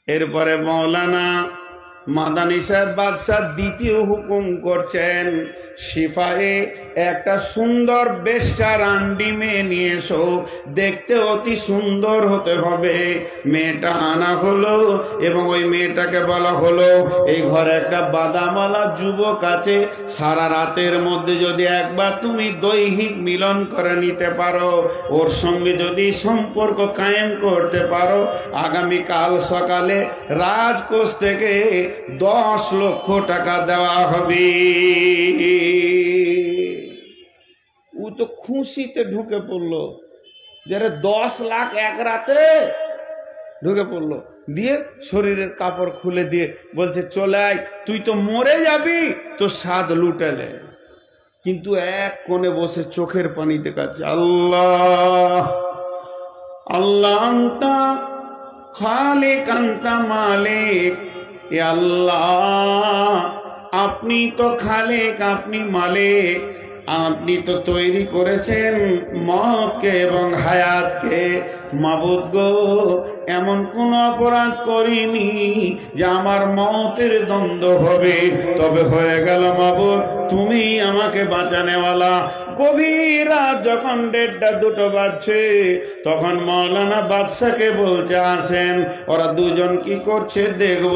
এরপরে মৌলানা মাদানী সাহেব বাদশাহ দ্বিতীয় হুকুম করছেন, সিপাহে একটা সুন্দর বেশ্যা রান্ডি মেয়ে নিয়ে এসো, দেখতে অতি সুন্দর হতে হবে। মেয়েটা আনা হলো এবং ওই মেয়েটাকে বলা হলো, এই ঘরে একটা বাদামালা যুবক আছে, সারা রাতের মধ্যে যদি একবার তুমি দৈহিক মিলন করে নিতে পারো, ওর সঙ্গে যদি সম্পর্ক কায়েম করতে পারো, আগামীকাল সকালে রাজকোষ থেকে 10 লক্ষ টাকা দেওয়া হবে। ও তো খুশিতে ঢুকে পড়লো, যে 10 লাখ এক রাতে ঢুকে পড়লো। দিয়ে শরীরের কাপড় খুলে দিয়ে বলছে, চলে আয়, তুই তো মরে যাবি, তো স্বাদ লুটেলে। কিন্তু এক কোণে বসে চোখের পানি দেখাচ্ছে, আল্লাহ আল্লাহ আন্তা খালিক আন্তা মালিক, এ আল্লাহ আপনি তো খালেক, আপনি মালিক, আপনি তো তৈরি করেছেন মওতকে এবং হায়াতকে। মাবুদ গো, এমন কোন অপরাধ করিনি যে আমার মওতের দ্বন্দ্ব হবে, তবে হয়ে গেল মাবুদ, তুমি আমাকে বাঁচানেওয়ালা। গভীর রাত যখন 1:30-2 বাজছে, তখন মৌলানা বাদশাকে বলছে, আসেন, ওরা দুজন কি করছে দেখব।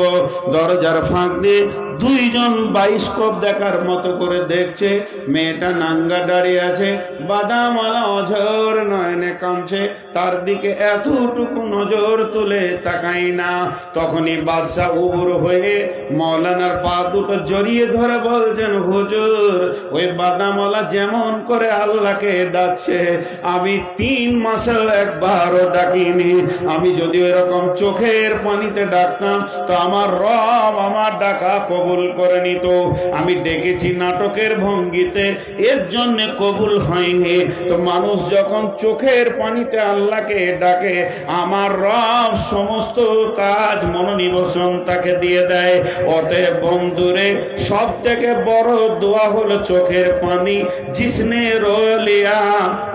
দরজার ফাঁক দিয়ে দুইজন বাইস্কোপ দেখার মতো করে দেখছে। মেয়েটা নাঙ্গা দাঁড়িয়ে আছে, বাদামালা অঝোর নয়নে কাঁদছে, তার দিকে এতটুকু নজর তুলে তাকাই না। তখনই বাদশাহ উবুর হয়ে মৌলানার পা দুটো জড়িয়ে ধরে বলছেন, হুজুর, ওই বাদামালা যেমন করে আল্লাহকে ডাকছে, আমি 3 মাসেও একবারও ডাকিনি। আমি যদি ওইরকম চোখের পানিতে ডাকতাম, তো আমার রব আমার ডাকা কবুল করে নিত। আমি ডেকেছি নাটকের ভঙ্গিতে, এর জন্য কবুল হয়নি। তো মানুষ যখন চোখের পানিতে আল্লাহকে ডাকে, আমার রব সমস্ত কাজ মনোনিবেশন তাকে দিয়ে দেয়। অতএব বন্ধুরে, সব থেকে বড় দোয়া হলো চোখের পানি। जिसने रो लिया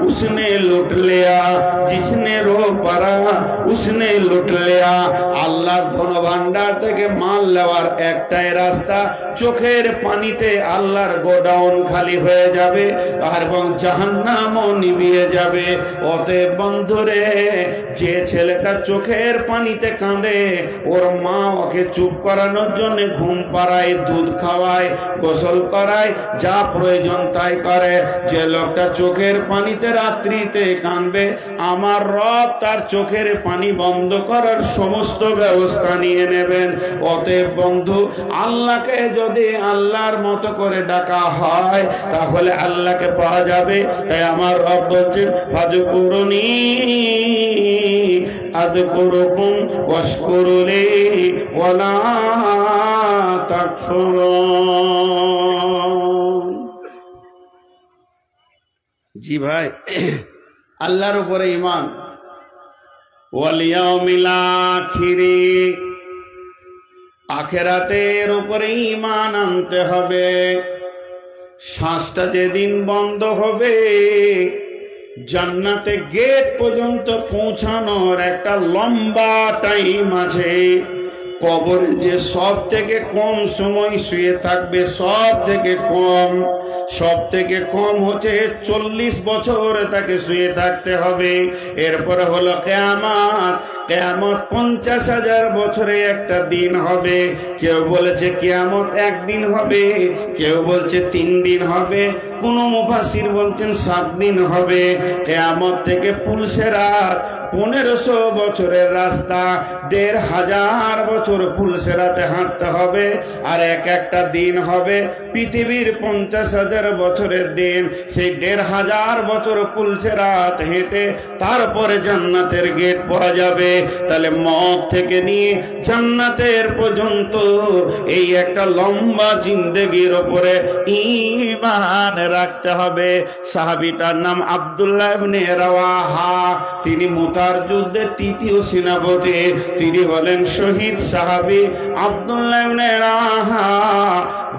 उसने लूट लिया, जिसने रो पड़ा उसने लूट लिया। আল্লাহ ধন ভান্ডার থেকে মাল নেওয়ার একটাই রাস্তা, চোখের পানিতে আল্লাহর গোডাউন খালি হয়ে যাবে আর এবং জাহান্নামও নিভিয়ে যাবে। অতএব বন্ধুরে, যে ছেলেটা চোখের পানিতে কাঁদে, ওর মা ওকে চুপ করানোর জন্য ঘুম পাড়ায়, দুধ খাওয়ায়, গোসল করায়, যা প্রয়োজন তাই করে। যে লোকটা চোখের পানিতে রাত্রিতে কাঁদবে, আমার রব তার চোখের পানি বন্ধ করার সমস্ত ব্যবস্থা নিয়ে নেবেন। অতএব বন্ধু, আল্লাহকে যদি আল্লাহর মতো করে ডাকা হয়, তাহলে আল্লাহকে পাওয়া যাবে। তাই আমার রব বলছেন, ফাযকুরুনি আযকুরুকুম ওয়াশকুরুলি ওয়ালা তাকফুরুন। জি ভাই, আল্লাহর উপরে ঈমান, ওয়াল ইয়াউমিল আখিরি, আখিরাতের উপরে ঈমান আনতে হবে। শ্বাসটা যেদিন বন্ধ হবে, জান্নাতে গেট পর্যন্ত পৌঁছানোর একটা লম্বা টাইম আছে। কবরে যে সব থেকে কম সময় শুয়ে থাকবে, সব থেকে কম হচ্ছে 40 বছর তাকে শুয়ে থাকতে হবে। এরপরে হলো কিয়ামত। কিয়ামত 50,000 বছরে একটা দিন হবে। কেউ বলেছে কিয়ামত একদিন হবে, কেউ বলছে 3 দিন হবে, কোন মুফাসসির বলছেন 7 দিন হবে। কিয়ামত থেকে পুলসেরাত 1500 বছরের রাস্তা, 1500 বছর পুলসেরাতে হাঁটতে হবে। আর একটা দিন হবে পৃথিবীর 50,000 বছরের দিন। সেই 1500 বছর পুলসেরাত হেঁটে তারপরে জান্নাতের গেট পাওয়া যাবে। তাহলে মওত থেকে নিয়ে জান্নাতের পর্যন্ত এই একটা লম্বা জিন্দেগির উপরে ঈমান রাখতে হবে। সাহাবীটার নাম আব্দুল্লাহ ইবনে রাওয়াহা। তিনি মুতার যুদ্ধের 3য় সেনাপতি। তিনি হলেন শহীদ সাহাবী আব্দুল্লাহ ইবনে রাওয়াহা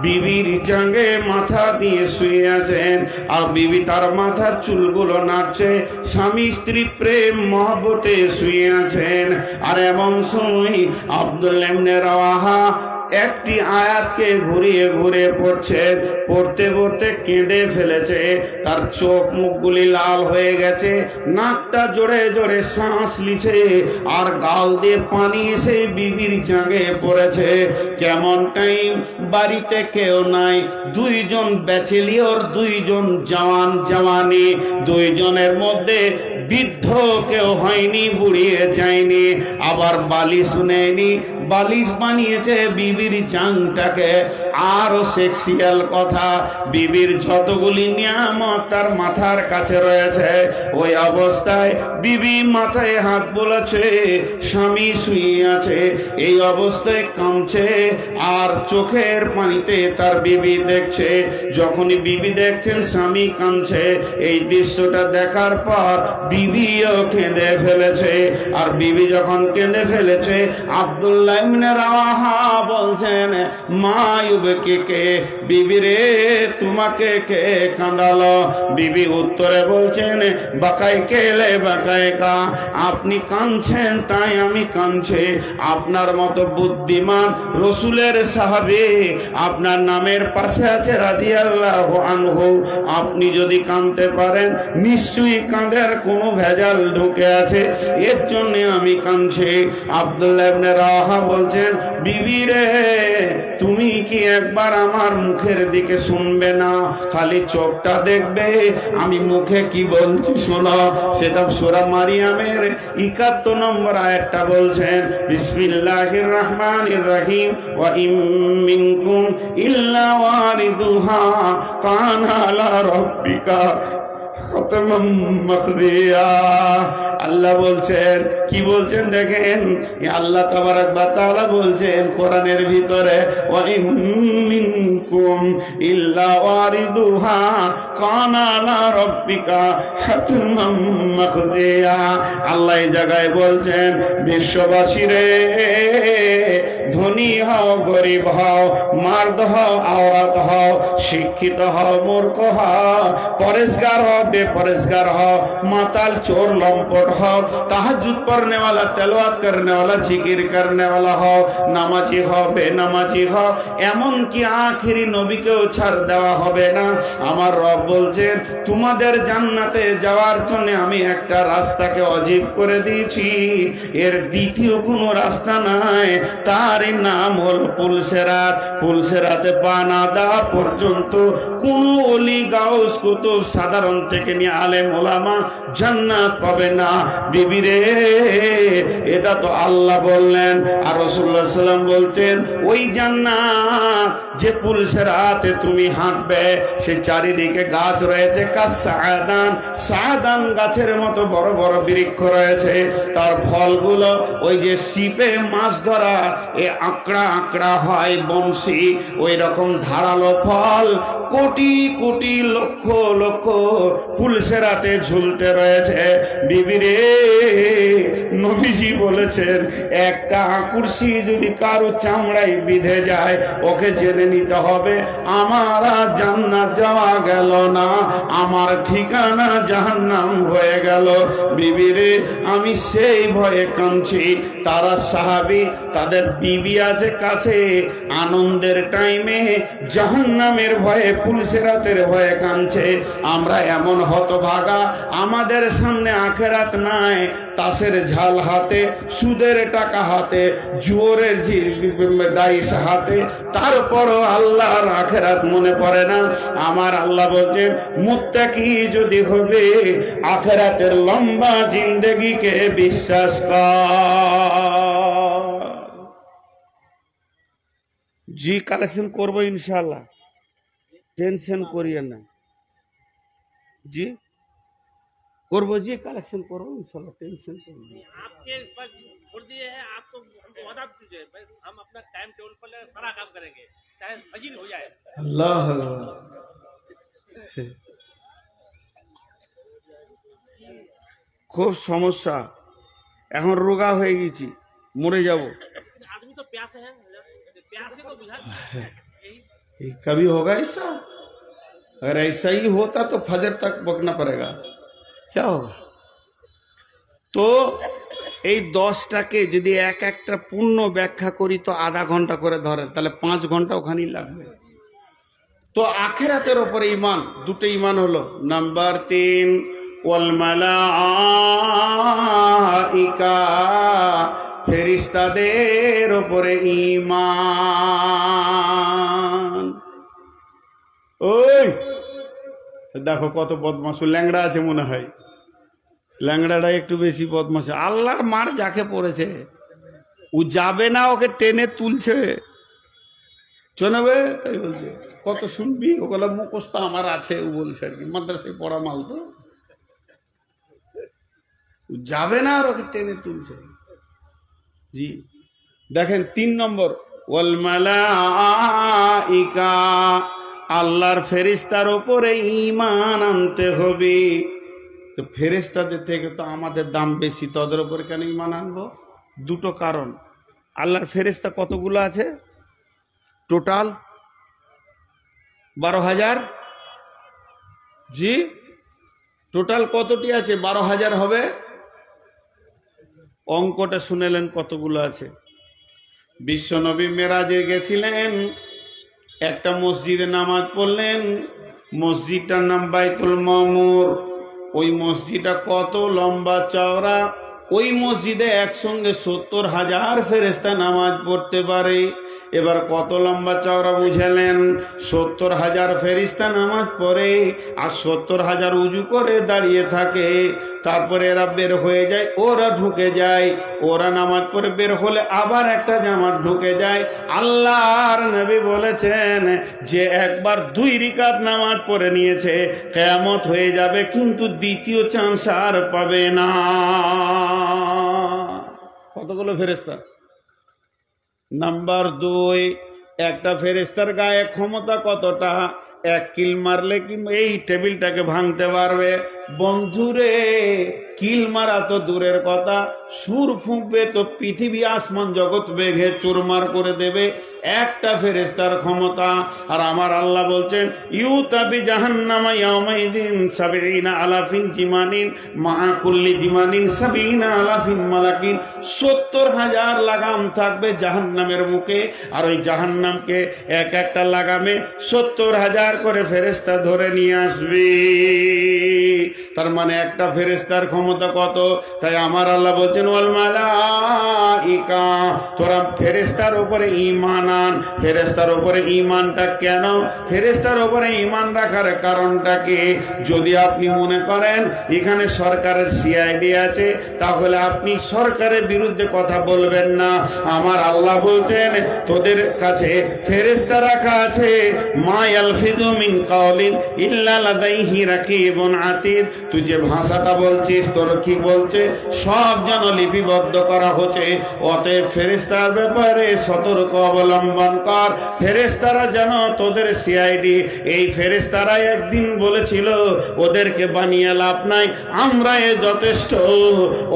বিবির জাঙ্গে মাথা দিয়ে শুয়ে আছেন, আর বিবি তার মাথার চুলগুলো নাড়ছে, স্বামী স্ত্রী প্রেম মহব্বতে শুয়ে আছেন। আর এমন সময় আব্দুল্লাহ ইবনে রাওয়াহা একটি আয়াতকে ঘুরিয়ে ঘুরিয়ে পড়ছেন, পড়তে পড়তে কেঁদে ফেলেছে, তার চোখ মুখগুলি লাল হয়ে গেছে, নাকটা জোরে জোরে শ্বাস নিছে, আর গাল দিয়ে পানি এসে বিবির জাঙ্গে পড়েছে। কেমন টাইম, বাড়িতে কেউ নাই, দুইজন ব্যাচেলিয়র, দুইজন জওয়ান জওয়ানি, দুইজনের মধ্যে বৃদ্ধ কেউ হয়নি, বুড়িয়ে যায়নি, আবার বালিশ নেয়নি, বালিশ বানিয়েছে বিবির জাংটাকে। আরো সেক্সিয়াল কথা, বিবির যতগুলি নিয়ামত তার মাথার কাছে রয়েছে, ওই অবস্থায় বিবি মাথায় হাত বোলাচ্ছে, স্বামী শুয়ে আছে, এই অবস্থায় কাঁদছে, আর চোখের পানিতে তার বিবি দেখছে। যখনই বিবি দেখছেন স্বামী কাঁদছে, এই দৃশ্যটা দেখার পর বিবিও কেঁদে ফেলেছে। আর বিবি যখন কেঁদে ফেলেছে, আব্দুল্লাহ ইবনে রাওয়াহা বলছেন, মা ইউবকিকে, বিবি রে তোমাকে কে কাঁদালো? বিবি উত্তরে বলছেন, বাকাই কেলে বাকাই কা, আপনি কাঁদছেন তাই আমি কাঁদছি। আপনার মতো বুদ্ধিমান রসুলের সাহাবী আপনার নামের পাশে আছে রাদিয়াল্লাহু আনহু, আপনি যদি কাঁদতে পারেন নিশ্চয়ই কাঁদের কোনো ভেজাল ঢুকে আছে, এর জন্য আমি কাঁদছি। আব্দুল্লাহ ইবনে রাওয়াহা বলছেন, বিবি রে তুমি কি একবার আমার মুখের দিকে শুনবে না, খালি চোখটা দেখবে আমি মুখে কি বলছি শোনো। সেটা সূরা মারিয়ামের 71 নম্বর আয়াতটা বলছেন, বিসমিল্লাহির রহমানির রহিম, ওয়া ইম মিনকুম ইল্লা ওয়ারিদুহা কানা আলা রাব্বিকা আল্লাহ বলছেন, কি বলছেন দেখেন, আল্লাহ তাবারাক ওয়া তাআলা বলছেন কোরআনের ভিতরে, ওয়া ইম মিনকুম ইল্লা ওয়ারিদুহা কানা আলা রাব্বিকা হাতমান মাকদিয়া। আল্লাহ এই জায়গায় বলছেন, বিশ্ববাসী রে, ধনী হও গরিব হও, মার্দ হও আওরাত হও, শিক্ষিত হও মূর্খ হও, পরেশগার হও বেপরেশগার হও, মাতাল চোর লম্পট হও, তাহাজ্জুদ পড়নে वाला, তেলাওয়াত করনে वाला, জিকির করনে वाला হও, নামাজি হও বেনামাজি হও, এমন কি আখেরি নবীকেও ছাড় দেওয়া হবে না। আমার রব বলছেন, তোমাদের জান্নাতে যাওয়ার জন্য আমি একটা রাস্তাকে অজীব করে দিয়েছি, এর দ্বিতীয় কোনো রাস্তা নাই, তার নাম হল পুলসেরাত। পুলসেরাতে পা না দেওয়া পর্যন্ত কোন ওলি গাউস কুতুব সাধারণ থেকে নিয়ে আলেম ওলামা জান্নাত পাবে না। বিবি রে, এটা তো আল্লাহ বললেন, আর রাসূলুল্লাহ সাল্লাল্লাহু আলাইহি ওয়াসাল্লাম বলছেন, ওই জান্নাত যে পুলসেরাতে তুমি হাঁটবে, সে চারিদিকে গাছ রয়েছে, কাসাদান, সাদান গাছের মতো বড় বড় বৃক্ষ রয়েছে, তার ফলগুলো ওই যে ছিপে মাছ ধরা এ আঁকড়া আঁকড়া হয় বংশী, ওই রকম ধারালো ফল কোটি কোটি লক্ষ লক্ষ পুলসেরাতে ঝুলতে রয়েছে। বিবি রে, নবীজি বলেছেন, একটা কুরসি যদি কারো চামড়ায় বিঁধে যায়, ওকে জেনে নিতে হবে আমার জান্নাত যাওয়া গেল না, আমার ঠিকানা জাহান্নাম হয়ে গেল। বিবি রে, আমি সেই ভয়ে কাঁদছি। তারা সাহাবী, তাদের বিবি আছে কাছে, আনন্দের টাইমে জাহান্নামের ভয়ে পুলসেরাতের ভয়ে কাঁদছে। আমরা এমন হতভাগা, আমাদের সামনে আখেরাত নাই, তাসের ঝাল হাতে, সুদের টাকা হাতে, জুয়োরের দাইস হাতে, তারপরও আল্লাহর আখেরাত মনে পড়ে না। আমার আল্লাহ বলছেন, মুত্তাকি যদি হবে আখেরাতের লম্বা জিন্দেগিকে বিশ্বাস কর। জি কালেকশন করবো ইনশাআল্লাহ, টেনশন করিয়ে না। जी करबो जी, कलेक्शन करबो इंशाल्लाह, टेंशन करिए। आपके इस पर छोड़ दिए हैं, आपको हमको वादा दीजिए, बस हम अपना टाइम टेबल पर सारा काम करेंगे, चाहे फजीर हो जाए। अल्लाह खूब समस्या, এখন রোগা হয়ে গেছি, মরে যাব। आदमी तो प्यार कभी होगा ऐसा? अगर ऐसा ही होता तो फजर तक बकना पड़ेगा, क्या होगा? तो এই 10টাকে যদি এক একটা পূর্ণ ব্যাখ্যা করি তো আধা ঘন্টা করে ধরেন, তাহলে 5 ঘন্টা ওখানেই লাগবে। তো আখিরাতের উপরে ঈমান, দুটো ঈমান হলো। নাম্বার 3 ওয়াল মালাইকা, ফেরেশতাদের উপরে ঈমান। ওই দেখো কত বদমাশ, ল্যাংড়া আছে মনে হয়, ল্যাংড়াটা একটু বেশি বদমাশ। আল্লাহর মার যাকে পড়েছে ও যাবে না, ওকে টেনে তুলছে, শোনাবে তাই বলছে। কত শুনবি, ওগুলো মুখস্থ আমার আছে, ও বলছে আর কি, মাদ্রাসায় পড়া মাল তো। যাবে না আর ওকে টেনে তুলছে। জি দেখেন 3 নম্বর, ওয়াল মালাইকা, আল্লাহর ফেরেশতার উপরে ঈমান আনতে হবে। তো ফেরেশতাদের থেকে তো আমাদের দাম বেশি, তাদের উপরে কেন ঈমান আনবো? দুটো কারণ। আল্লাহর ফেরেশতা কতগুলো আছে? টোটাল 12,000। জি টোটাল কতটি আছে? 12,000 হবে। অঙ্কটা শুনেলেন কতগুলো আছে? বিশ্বনবী মেরাজে গেছিলেন, একটা মসজিদে নামাজ পড়লেন, মসজিদটার নাম বাইতুল মামুর। ওই মসজিদটা কত লম্বা চওড়া, ওই মসজিদে একসঙ্গে 70,000 ফেরেশতা নামাজ পড়তে পারে। এবার কত লম্বা চওড়া বুঝালেন? 70,000 ফেরেশতা নামাজ পড়ে, আর 70,000 উজু করে দাঁড়িয়ে থাকে। তারপরে এরা বের হয়ে যায়, ওরা ঢুকে যায়, ওরা নামাজ পড়ে বের হলে আবার একটা জামাত ঢুকে যায়। আল্লাহর নবী বলেছেন যে একবার 2 রাকাত নামাজ পড়ে নিয়েছে, কিয়ামত হয়ে যাবে, কিন্তু দ্বিতীয় চান্স আর পাবে না। কতগুলো ফেরেশতা? নাম্বার 2, একটা ফেরেশতার গায়ে ক্ষমতা কতটা? 1 কিল মারলে কি এই টেবিলটাকে ভাঙতে পারবে? বন্ধুরে, কিল মারা তো দূরের কথা, সুর ফুঁকবে তো পৃথিবী আসমান জগৎ বেঘে চুরমার করে দেবে, একটা ফেরেশতার ক্ষমতা। আর আমার আল্লাহ বলছেন, ইউতাবি জাহান্নামা ইয়াউমাইদিন 70 আলাফিন জিমানিন মা কুল্লি জিমানিন 70 আলাফিন মালাকিন। 70,000 লাগাম থাকবে জাহান্নামের মুখে, আর ওই জাহান্নামকে এক একটা লাগামে 70,000 করে ফেরেশতা ধরে নিয়ে আসবে। তার মানে একটা ফেরেশতার ক্ষমতা কত? তাই আমার আল্লাহ বলছেন, ওয়াল মালাইকা, তোরা ফেরেশতার উপরে ঈমান আন। ফেরেশতার উপরে ঈমানটা কেন? ফেরেশতার উপরে ঈমান রাখার কারণটা কি? যদি আপনি মনে করেন এখানে সরকারের সিআইডি আছে, তাহলে আপনি সরকারের বিরুদ্ধে কথা বলবেন না। আমার আল্লাহ বলছেন, তোদের কাছে ফেরেশতা রাখা আছে, মা ইয়ালফিযু মিন কাওলিন ইল্লা লাদাইহি রাকিবুন আতীদ। তুই যে ভাষাটা বলছিস, তোর কি বলছে সব যেন লিপিবদ্ধ করা হচ্ছে। অতএব ফেরেশতার ব্যাপারে সতর্ক অবলম্বন কর। ফেরেশতারা যেন তোদের সিআইডি। এই ফেরেশতারা একদিন বলেছিল, ওদেরকে বানিয়ে লাভ নাই, আমরা এ যথেষ্ট।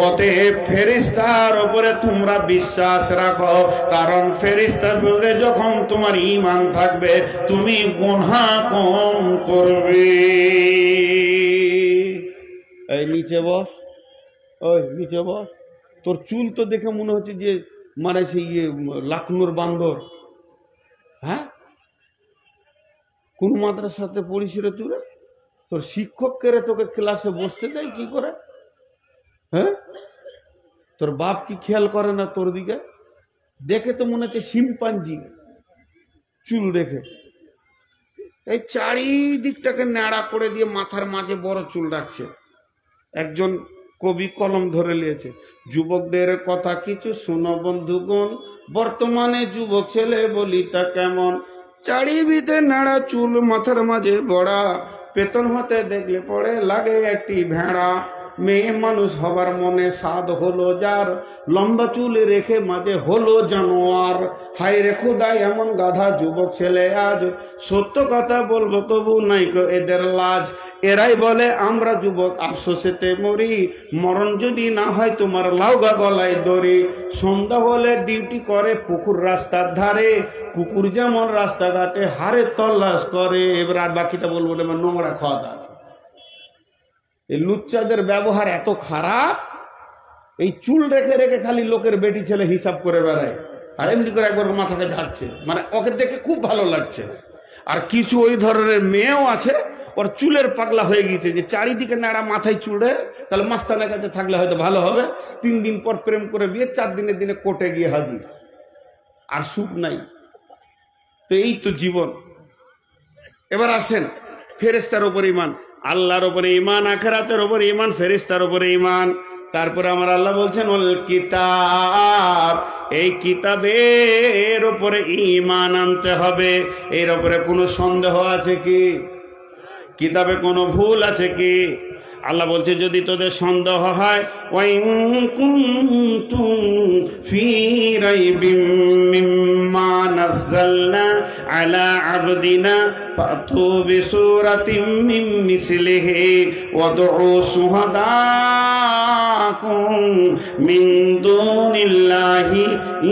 অতএব ফেরেশতার উপরে তোমরা বিশ্বাস রাখো, কারণ ফেরেশতার উপরে যখন তোমার ঈমান থাকবে, তুমি গুনাহ কম করবে। এই নিচে বস, ওই নিচে বস। তোর চুল তো দেখে মনে হচ্ছে যে মানে সেই লাকনুর বান্দর। হ্যাঁ, কোন মাদ্রাসাতে পড়িস রে তুই? তোর শিক্ষক কেড়ে তোকে ক্লাসে বসতে দেয় কি করে? হ্যাঁ, তোর বাপ কি খেয়াল করে না তোর দিকে? দেখে তো মনে হচ্ছে শিম্পাঞ্জি চুল দেখে। এই চারিদিকটাকে ন্যাড়া করে দিয়ে মাথার মাঝে বড় চুল রাখছে। একজন কবি কলম ধরে নিয়েছে, যুবকদের কথা কিছু শুনো বন্ধুগণ, বর্তমানে যুবক ছেলে বলি তা কেমন, চারিদিকে নাড়া চুল, মাথার মাঝে বড়া, পেতন হতে দেখলে পড়ে লাগে একটি ভেড়া। মেয়ে মানুষ হবার মনে সাদ হলো যার, লম্বা চুলে রেখে মাঝে হলো জানোয়ার। হায় রে খোদা এমন গাধা যুবক ছেলে আজ, সত্য কথা বলবো তবু নাই কো এদের লাজ। এরাই বলে আমরা যুবক আফসোসেতে মরি, মরণ যদি না হয় তোমার লাউগা গলায় দড়ি। সন্ধ্যা হলে ডিউটি করে পুকুর রাস্তার ধারে, কুকুর যেমন রাস্তাঘাটে হারে তল্লাশ করে। এবার আর বাকিটা বলবো না, আমার নোংরা খাওয়া আছে। এই লুচ্চাদের ব্যবহার এত খারাপ, এই চুল রেখে রেখে খালি লোকের বেটি ছেলে হিসাব করে বেড়ায়, আর এমনি করে একবার মাথাটা ঝাড়ছে, মানে ওকে দেখে খুব ভালো লাগছে। আর কিছু ওই ধরনের মেয়েও আছে, ওর চুলের পাগলা হয়ে গিয়েছে, যে চারিদিকে নাড়া মাথায় চুড়ে, তাহলে মাস্তানের কাছে থাকলে হয়তো ভালো হবে। 3 দিন পর প্রেম করে বিয়ে, 4 দিনের দিনে কোর্টে গিয়ে হাজির, আর সুখ নাই। তো এই তো জীবন। এবার আসেন ফেরেশতার উপর ঈমান, আল্লাহর উপরে ঈমান, আখিরাতের উপরে ঈমান, ফেরেশতার উপরে ঈমান। তারপরে আমার আল্লাহ বলছেন ওয়াল কিতাব, এই কিতাবের উপরে ঈমান আনতে হবে। এর উপরে কোনো সন্দেহ আছে কি? কিতাবে কোনো ভুল আছে কি? আল্লাহ বলছে যদি তোদের সন্দেহ হয়, ওয়াইন কুনতুম ফি রাইবিম মিম্মা নাযালনা আলা আবদিনা ফাতু বিসূরাতিম মিন মিসলিহি ওয়াদউ শুহাদাকুম মিন দুনিল্লাহি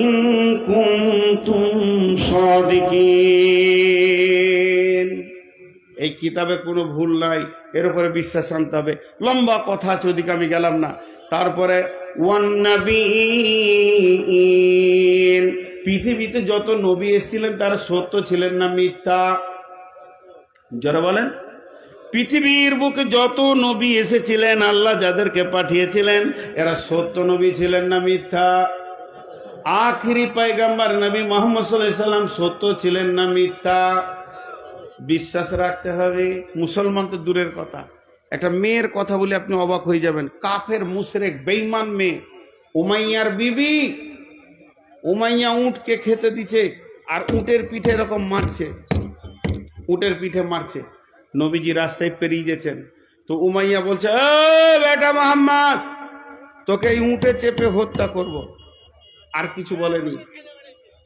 ইন কুনতুম সাদিকিন। এই কিতাবে কোনো ভুল নাই, এর উপরে বিশ্বাস আনতে হবে। লম্বা কথা আছে, ওদিকে আমি গেলাম না। তারপরে ওয়ান্নাবিয়িন, পৃথিবীতে যত নবী এসেছিলেন তারা সত্য ছিলেন না মিথ্যা? যারা বলেন পৃথিবীর বুকে যত নবী এসেছিলেন, আল্লাহ যাদেরকে পাঠিয়েছিলেন, এরা সত্য নবী ছিলেন না মিথ্যা? আখিরি পয়গম্বর নবী মুহাম্মদ সাল্লাল্লাহু আলাইহি সাল্লাম সত্য ছিলেন না মিথ্যা? বিশ্বাস রাখতে হবে। মুসলমান তো দূরের কথা, একটা মেয়ের কথা বলে আপনি অবাক হয়ে যাবেন। কাফের মুশরিক বেঈমান মেয়ে উমাইয়ার বিবি, উমাইয়া উটকে খেতে দিচ্ছে, আর উটের পিঠে এরকম মারছে, উটের পিঠে মারছে। নবীজি রাস্তায় পেরিয়ে গেছেন, তো উমাইয়া বলছে, এ বেটা মুহাম্মদ, তোকে এই উটে চেপে হত্যা করব। আর কিছু বলেনি।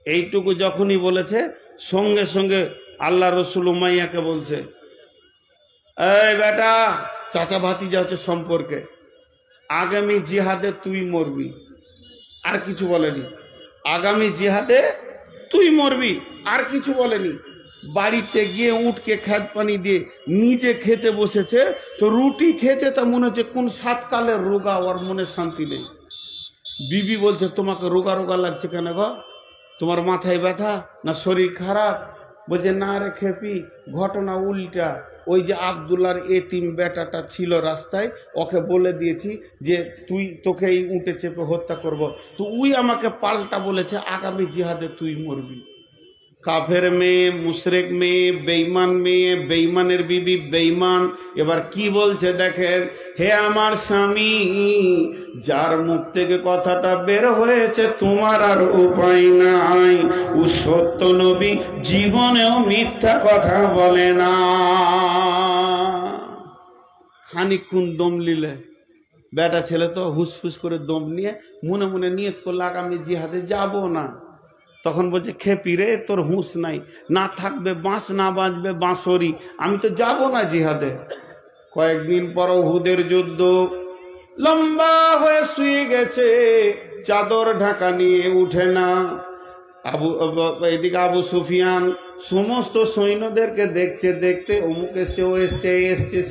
এইটুকু যখনই বলেছে, সঙ্গে সঙ্গে আল্লাহ রসুল উমাইয়াকে বলছে, এই বেটা, চাচা ভাতিজা হচ্ছে সম্পর্কে, আগামী জিহাদে তুই মরবি। আর কিছু বলেনি, আগামী জিহাদে তুই মরবি, আর কিছু বলেনি। বাড়িতে গিয়ে উঠকে খেত পানি দিয়ে নিজে খেতে বসেছে, তো রুটি খেয়েছে, তা মনে হচ্ছে কোন সাতকালের রোগা, ওর মনে শান্তি নেই। বিবি বলছে, তোমাকে রোগা রোগা লাগছে কেন গো? তোমার মাথায় ব্যথা না শরীর খারাপ? বলছে, না রে খেপি, ঘটনা উল্টা। ওই যে আব্দুল্লাহর এতিম বেটাটা ছিল রাস্তায়, ওকে বলে দিয়েছি যে তোকে এই উটে চেপে হত্যা করব, তো উই আমাকে পাল্টা বলেছে আগামী জিহাদে তুই মরবি। কাফের মেয়ে, মুশরিক মেয়ে, বেঈমান মেয়ে, বেঈমানের বিবি, বেঈমান। এবার কি বলছে দেখেন, হে আমার স্বামী, যার মুখ থেকে কথাটা বের হয়েছে তোমার আর উপায় নাই, ও সত্য নবী, জীবনেও মিথ্যা কথা বলে না। খানিকক্ষণ দম নিলে, বেটা ছেলে তো হুসফুস করে দম নিয়ে মনে মনে নিয়ত করলে আগামী জিহাদে যাব না। তখন বলছে, খেপি রে, তোর হুঁশ নাই, না থাকবে বাঁশ, না বাঁচবে বাঁশরি, আমি তো যাব না জিহাদে। কয়েকদিন পর উহুদের যুদ্ধ, লম্বা হয়ে শুয়ে গেছে, চাদর ঢাকা নিয়ে উঠে না। এদিকে আবু সুফিয়ান সমস্ত সৈন্যদেরকে দেখছে, দেখতে অমুক এসছে, ও এসছে,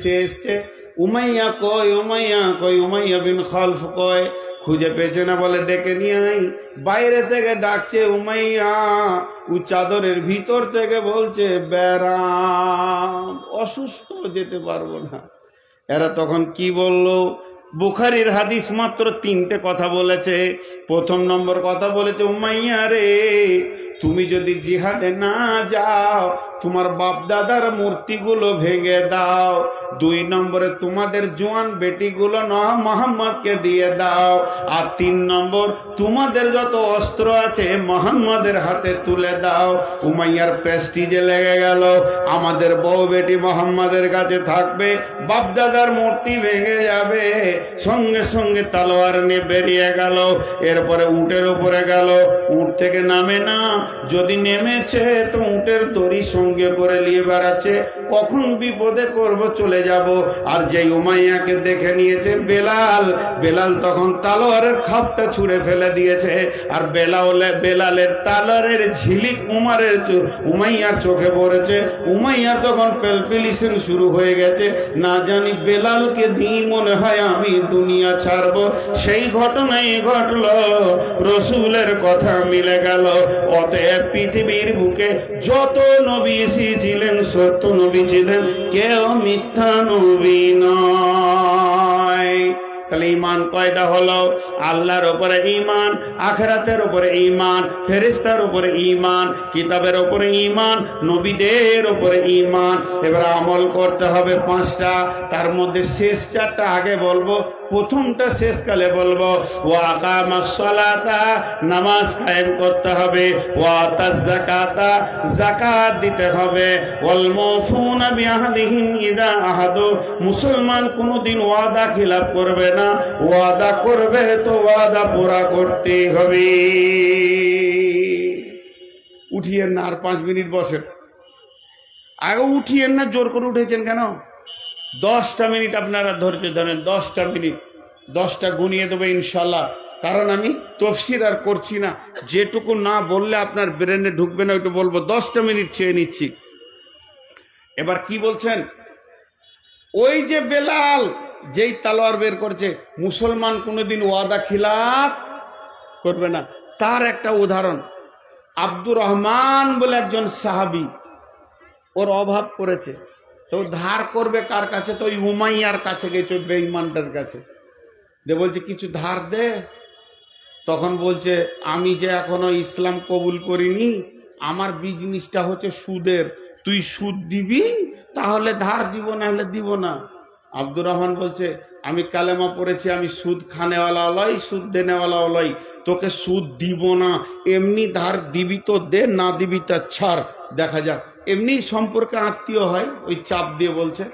সে এসছে। উমাইয়া কয়, উমাইয়া কয়, উমাইয়া বিন খালফ কয়, খুঁজে পেয়েছে না, বলে ডেকে নিয়ে আই। বাইরে থেকে ডাকছে উমাইয়া, ও চাদরের ভিতর থেকে বলছে ব্যারাম, অসুস্থ, যেতে পারবো না। এরা তখন কি বললো? বুখারীর হাদিস মাত্র 3টে কথা বলেছে। প্রথম নম্বর কথা বলেছে, উমাইয়া রে, তুমি যদি জিহাদে না যাও তোমার বাপ দাদার মূর্তিগুলো ভেঙে দাও। 2 নম্বরে তোমাদের জোয়ান বেটিগুলো মুহাম্মদকে দিয়ে দাও। আর 3 নম্বর তোমাদের যত অস্ত্র আছে মুহাম্মদের হাতে তুলে দাও। উমাইয়ার প্রেস্টিজে লেগে গেল, আমাদের বউ বেটি মুহাম্মদের কাছে থাকবে, বাপ দাদার মূর্তি ভেঙে যাবে। সঙ্গে সঙ্গে তলোয়ার নিয়ে বেরিয়ে গেল। এরপরে উটের উপরে গেল, উট থেকে নামে না, যদি নেমেছে তো উটের দড়ি সঙ্গে করে নিয়ে বেড়াচ্ছে, কখন বিপদে পড়ব চলে যাব। আর যেই উমাইয়াকে দেখে নিয়েছে বেলাল তখন তলোয়ারের খাপটা ছুঁড়ে ফেলে দিয়েছে। আর বেলালের তলোয়ারের ঝিলিক উমাইয়ার চোখে পড়েছে। উমাইয়ার তখন পেলপিলিশন শুরু হয়ে গেছে, না জানি বেলালকে দিই মনে হয় আমি দুনিয়া ছাড়ব। সেই ঘটনাই ঘটল, রসুলের কথা মিলে গেল। অতএব পৃথিবীর বুকে যত নবী ছিলেন সত্য নবী ছিলেন, কেউ মিথ্যা নবী নয়। তাহলে ঈমান কয়টা হলো? আল্লাহর উপরে ঈমান, আখিরাতের উপরে ঈমান, ফেরেশতার উপরে ঈমান, কিতাবের উপরে ঈমান, নবীদের উপরে ঈমান। এবার আমল করতে হবে 5টা, তার মধ্যে শেষ 4টা আগে বলবো, প্রথমটা শেষকালে বলবো। ওয়া আকামাস সালাতা, নামাজ কায়েম করতে হবে। ওয়া আতাজ যাকাতা, যাকাত দিতে হবে। ওয়াল মুফুনা বিআহদিহিম ইযা আহাদু, মুসলমান কোনদিন ওয়াদা খিলাফ করবে না, ওয়াদা করবে তো ওয়াদা পুরা করতে হবে। উঠিয়েন না, আর 5 মিনিট বসেন। আগে উঠিয়েন না, জোর করে উঠেছেন কেন? 10টা মিনিট আপনারা ধৈর্য ধরেন, 10টা মিনিট, 10টা গুনিয়ে দেবো ইনশাল্লাহ। কারণ আমি তফসির আর করছি না, যেটুকু না বললে আপনার ব্রেনে ঢুকবে না ওইটু বলবো। 10টা মিনিট চেয়ে নিচ্ছি। এবার কি বলছেন? ওই যে বেলাল যেই তলোয়ার বের করছে, মুসলমান কোনোদিন ওয়াদা খিলাফ করবে না। তার একটা উদাহরণ, আব্দুর রহমান বলে একজন সাহাবী, ওর অভাব করেছে, তো ধার করবে কার কাছে? তো ওই উমাইয়ার কাছে গেছে, ওই বেঈমানটার কাছে। যে বলছে কিছু ধার দে। তখন বলছে আমি যে এখনো ইসলাম কবুল করিনি, আমার বিজনেসটা হচ্ছে সুদের, তুই সুদ দিবি তাহলে ধার দিব, না হলে দিব না। আব্দুর রহমান বলছে আমি কালেমা পড়েছি, আমি সুদ খানেওয়ালা লই, সুদ দেনেওয়ালা লই, তোকে সুদ দিব না, এমনি ধার দিবি তো দে, না দিবি তা ছাড়, দেখা যাক। এমনি সম্পর্কে আত্মীয় হয়, ওই চাপ দিয়ে বলছে।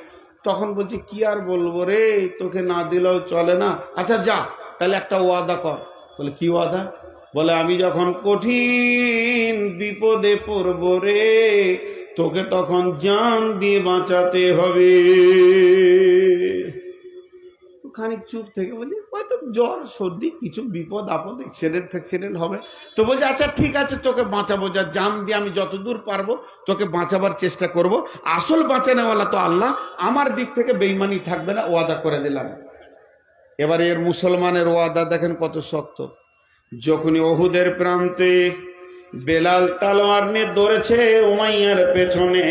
তখন বলছে কি আর বলবো রে, তোকে না দিলেও চলে না, আচ্ছা যা তাহলে একটা ওয়াদা কর। বলে কি ওয়াদা? বলে আমি যখন কঠিন বিপদে পড়ব রে, তোকে তখন জান দিয়ে বাঁচাতে হবে। খানিক চুপ থেকে বলছি হয়তো জ্বর সর্দি কিছু বিপদ আপদ অ্যাক্সিডেন্ট হবে। তো বলছে আচ্ছা ঠিক আছে, তোকে বাঁচাবো, যা জান দিয়ে আমি যতদূর পারবো তোকে বাঁচাবার চেষ্টা করব। আসল বাঁচানোওয়ালা তো আল্লাহ, আমার দিক থেকে বেঈমানি থাকবে না, ওয়াদা করে দিলাম। এবার এর মুসলমানের ওয়াদা দেখেন কত শক্ত। যখনই ওহুদের প্রান্তে বেলাল তলোয়ার নিয়ে দৌড়েছে উমাইয়ার পেছনে,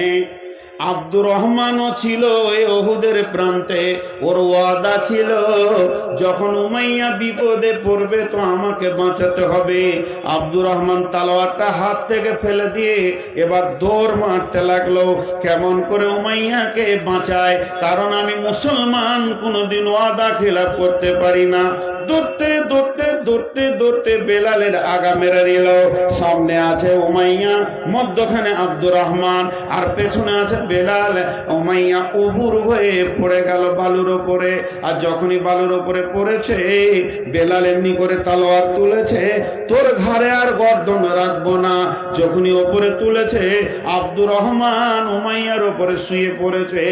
আব্দুর রহমানও ছিল এই ওহুদের প্রান্তে। ওর ওয়াদা ছিল যখন উমাইয়া বিপদে পড়বে তো আমাকে বাঁচাতে হবে। আব্দুর রহমান তলোয়ারটা হাত থেকে ফেলে দিয়ে এবার দৌড় মারতে লাগলো, কেমন করে উমাইয়াকে বাঁচায়, কারণ আমি মুসলমান কোনোদিন ওয়াদা খিলাফ করতে পারি না। দৌড়তে দৌড়তে দৌড়তে দৌড়তে বেলালের আগা মেরে দিল। সামনে আছে উমাইয়া, মধ্যখানে আব্দুর রহমান, আর পেছনে আছে বেলাল। উমাইয়া উবুর হয়ে পড়ে গেল বালুর ওপরে। আর যখনই বালুর ওপরে পড়েছে, বেলাল এমনি করে তলোয়ার তুলেছে, তোর ঘাড়ে আর গর্দন রাখবো না। যখনই ওপরে তুলেছে, আব্দুর রহমান উমাইয়ার ওপরে শুয়ে পড়েছে,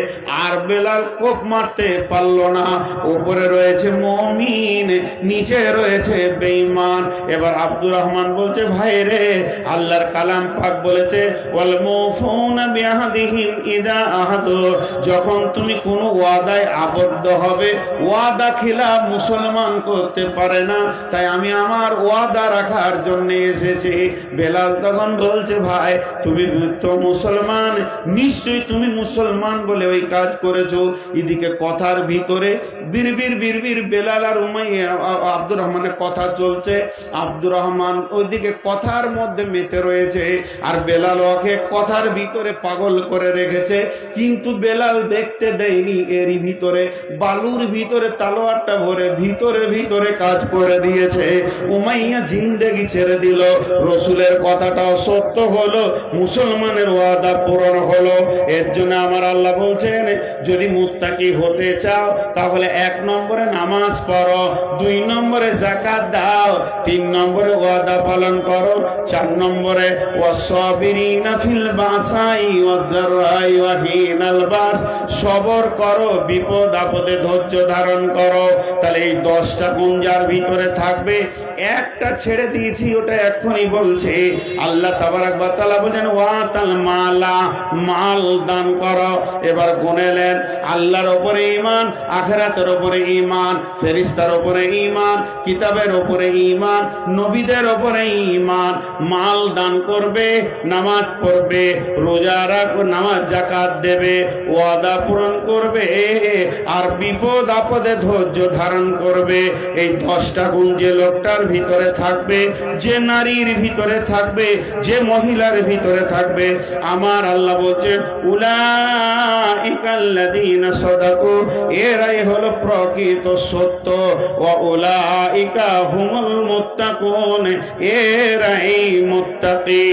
আর বেলাল কোপ মারতে পারলো না। ওপরে রয়েছে মুমিন, নিচে রয়েছে বেঈমান। এবার আব্দুর রহমান বলছে ভাই রে, আল্লাহর কালাম পাক বলেছে ওয়াল মুফুনা বিআহদিহিম ইযা আহাদু, যখন তুমি কোনো ওয়াদায় আবদ্ধ হবে, ওয়াদা খিলাফ মুসলমান করতে পারে না, তাই আমি আমার ওয়াদা রাখার জন্য এসেছি। বেলাল তখন বলছে ভাই তুমি তো মুসলমান, নিশ্চয়ই তুমি মুসলমান বলে ওই কাজ করেছো। এদিকে কথার ভিতরে বিড়বিড় বিড়বিড় বেলাল আর উমাইয়া আব্দুর রহমানের কথা চলছে। আব্দুর রহমান ওইদিকে কথার মধ্যে মেতে রয়েছে, আর বেলাল ওকে কথার ভিতরে পাগল করে রেখেছে। কিন্তু বেলাল দেখতে দেয়নি, এরই ভিতরে বালুর ভিতরে তালোয়ারটা ভরে ভিতরে ভিতরে কাজ করে দিয়েছে। উমাইয়া জিন্দেগি ছেড়ে দিল, রসুলের কথাটাও সত্য হলো, মুসলমানের ওয়াদা পূরণ হলো। এর জন্য আমার আল্লাহ বলছেন, যদি মুত্তাকি হতে চাও তাহলে 1 নম্বরে নামাজ পড়ো, 2 নম্বরে যাকাত দাও, 3 নম্বরে ওয়াদা পালন করো, 4 নম্বরে ওয়াসসাবিরিনা ফিল বাসাই ওয়াদ-দাররাই ওয়া হিনাল বাস, সবর করো, বিপদ আপদে ধৈর্য ধারণ করো। তাহলে এই 10টা গুণ যার ভিতরে থাকবে, একটা ছেড়ে দিয়েছি ওটা এখনই বলছে আল্লাহ তাবারাক ওয়া তাআলা বলেন ওয়াতাল মালা, মাল দান করো। এবার গুনেলেন আল্লাহর উপরে ঈমান, আখিরাতের উপরে ঈমান, ফেরেশতার উপরে ঈমান, কিতাবের উপরে ঈমান, নবীদের উপরে ঈমান। মাল দান করবে, নামাজ পড়বে, রোজা রাখবে, নামাজ যাকাত দেবে, ওয়াদা পূরণ করবে, আর বিপদ আপদে ধৈর্য ধারণ করবে। এই 10টা গুণ যে লোকটার ভিতরে থাকবে, যে নারীর ভিতরে থাকবে, যে মহিলার ভিতরে থাকবে, আমার আল্লাহ বলছেন উলাইকাল্লাযীনা সাদাকু, এরাই হলো প্রকৃত সত্য, ওয়া উলাইকা হুমুল মুত্তাকুন, এরাই মুত্তাকি।